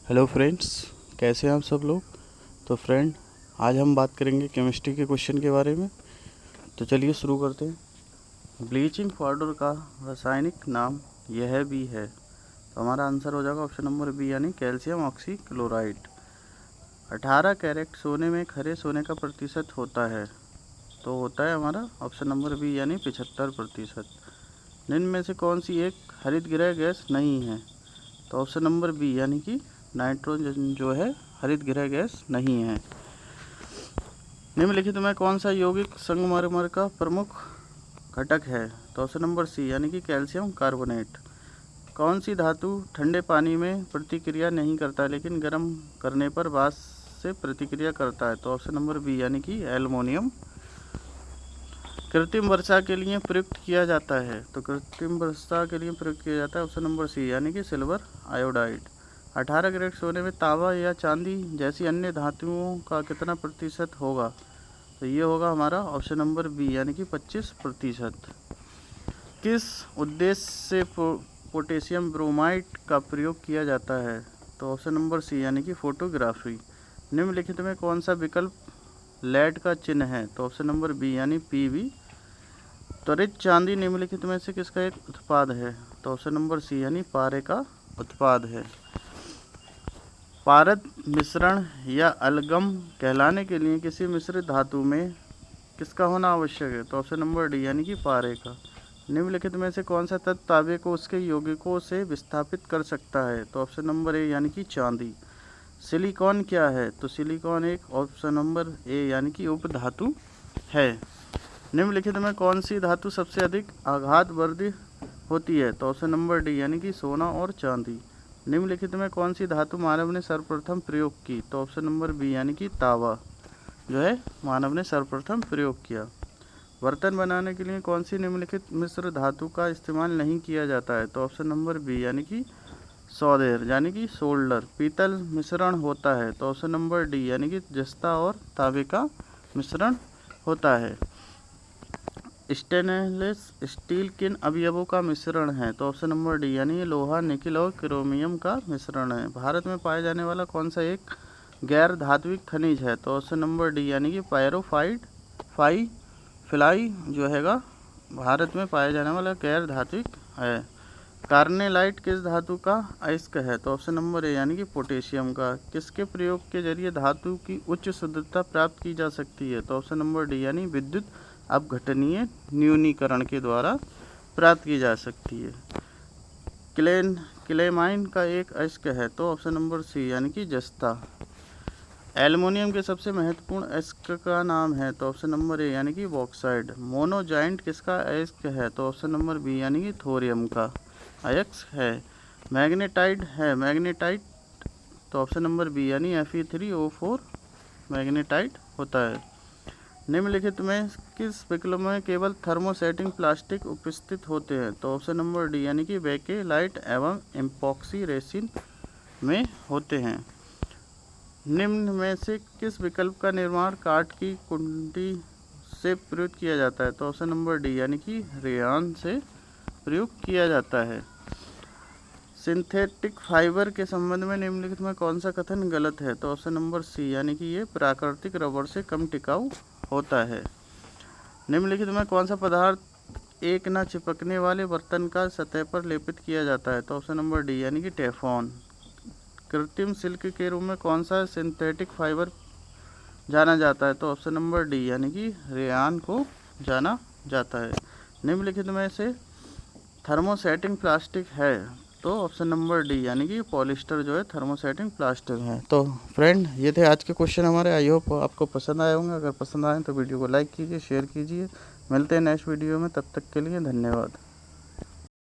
Hello friends, कैसे हैं आप सब लोग। तो फ्रेंड, आज हम बात करेंगे केमिस्ट्री के क्वेश्चन के बारे में। तो चलिए शुरू करते हैं। ब्लीचिंग पाउडर का रासायनिक नाम यह भी है। तो हमारा आंसर हो जाएगा ऑप्शन नंबर बी, यानी कैल्शियम ऑक्सीक्लोराइड। 18 कैरेट सोने में खरे सोने का प्रतिशत होता है। तो होता है हमारा ऑप्शन नंबर बी, यानी 75%। निम्न में से कौन सी एक हरित गृह गैस नहीं है। तो ऑप्शन नंबर बी, यानी कि नाइट्रोजन जो है हरित गृह गैस नहीं है। निम्नलिखित में कौन सा यौगिक संगमरमर का प्रमुख घटक है। तो ऑप्शन नंबर सी, यानी कि कैल्शियम कार्बोनेट। कौन सी धातु ठंडे पानी में प्रतिक्रिया नहीं करता लेकिन गर्म करने पर बाद से प्रतिक्रिया करता है। तो ऑप्शन नंबर बी, यानी कि एल्युमिनियम। कृत्रिम वर्षा के लिए प्रयुक्त किया जाता है। तो कृत्रिम वर्षा के लिए प्रयुक्त किया जाता है ऑप्शन नंबर सी, यानी कि सिल्वर आयोडाइड। 18 कैरेट सोने में तांबा या चांदी जैसी अन्य धातुओं का कितना प्रतिशत होगा। तो ये होगा हमारा ऑप्शन नंबर बी, यानी कि 25%। किस उद्देश्य से पोटेशियम ब्रोमाइड का प्रयोग किया जाता है। तो ऑप्शन नंबर सी, यानी कि फोटोग्राफी। निम्नलिखित में कौन सा विकल्प लेड का चिन्ह है। तो ऑप्शन नंबर बी, यानी पीवी। त्वरित चांदी निम्नलिखित में से किसका एक उत्पाद है। तो ऑप्शन नंबर सी, यानी पारे का उत्पाद है। पारद मिश्रण या अलगम कहलाने के लिए किसी मिश्रित धातु में किसका होना आवश्यक है। तो ऑप्शन नंबर डी, यानी कि पारे का। निम्नलिखित में से कौन सा तत्व तांबे को उसके यौगिकों से विस्थापित कर सकता है। तो ऑप्शन नंबर ए, यानी कि चांदी। सिलिकॉन क्या है। तो सिलिकॉन एक ऑप्शन नंबर ए, यानी कि उपधातु है। निम्नलिखित में कौन सी धातु सबसे अधिक आघातवर्धी होती है। तो ऑप्शन नंबर डी, यानी कि सोना और चांदी। निम्नलिखित में कौन सी धातु मानव ने सर्वप्रथम प्रयोग की। तो ऑप्शन नंबर बी, यानी कि तांबा जो है मानव ने सर्वप्रथम प्रयोग किया। बर्तन बनाने के लिए कौन सी निम्नलिखित मिश्र धातु का इस्तेमाल नहीं किया जाता है। तो ऑप्शन नंबर बी, यानी कि सौदेर, यानी कि सोल्डर। पीतल मिश्रण होता है। तो ऑप्शन नंबर डी, यानी कि जस्ता और तांबे का मिश्रण होता है। स्टेनलेस स्टील किन अवयवों का मिश्रण है। तो ऑप्शन नंबर डी, यानी लोहा, निकिल और क्रोमियम का मिश्रण है। भारत में पाया जाने वाला कौन सा एक गैर धात्विक खनिज है। तो ऑप्शन नंबर डी, यानी कि फ्लाई जो हैगा भारत में पाया जाने वाला गैर धात्विक है। कार्नेलाइट किस धातु का अयस्क है। तो ऑप्शन नंबर ए, यानी कि पोटेशियम का। किसके प्रयोग के जरिए धातु की उच्च शुद्धता प्राप्त की जा सकती है। तो ऑप्शन नंबर डी, यानी विद्युत अपघटनीय न्यूनीकरण के द्वारा प्राप्त की जा सकती है। क्लेमाइन का एक अयस्क है। तो ऑप्शन नंबर सी, यानी कि जस्ता। एल्युमिनियम के सबसे महत्वपूर्ण अयस्क का नाम है। तो ऑप्शन नंबर ए, यानी कि बॉक्साइड। मोनोजाइंट किसका अयस्क है। तो ऑप्शन नंबर बी, यानी कि थोरियम का अयस्क है। मैग्नेटाइट है। मैग्नेटाइट तो ऑप्शन नंबर बी, यानी Fe3O4 मैग्नेटाइट होता है। निम्नलिखित में किस विकल्प में केवल थर्मोसेटिंग प्लास्टिक उपस्थित होते हैं। तो ऑप्शन नंबर डी, यानी कि बेकेलाइट एवं एम्पॉक्सी रेसिन में होते हैं। निम्न में से किस विकल्प का निर्माण काठ की कुंडी से प्रयुक्त किया जाता है। तो ऑप्शन नंबर डी, यानी कि रेयान से प्रयुक्त किया जाता है। सिंथेटिक फाइबर के संबंध में निम्नलिखित में कौन सा कथन गलत है। तो ऑप्शन नंबर सी, यानी कि ये प्राकृतिक रबर से कम टिकाऊ होता है। निम्नलिखित में कौन सा पदार्थ एक न चिपकने वाले बर्तन का सतह पर लेपित किया जाता है। तो ऑप्शन नंबर डी, यानी कि टेफलॉन। कृत्रिम सिल्क के रूप में कौन सा सिंथेटिक फाइबर जाना जाता है। तो ऑप्शन नंबर डी, यानी कि रेयान को जाना जाता है। निम्नलिखित में से थर्मोसेटिंग प्लास्टिक है। तो ऑप्शन नंबर डी, यानी कि पॉलिस्टर जो है थर्मोसेटिंग प्लास्टिक है। तो फ्रेंड, ये थे आज के क्वेश्चन हमारे। आई होप आपको पसंद आए होंगे। अगर पसंद आए तो वीडियो को लाइक कीजिए, शेयर कीजिए। मिलते हैं नेक्स्ट वीडियो में, तब तक के लिए धन्यवाद।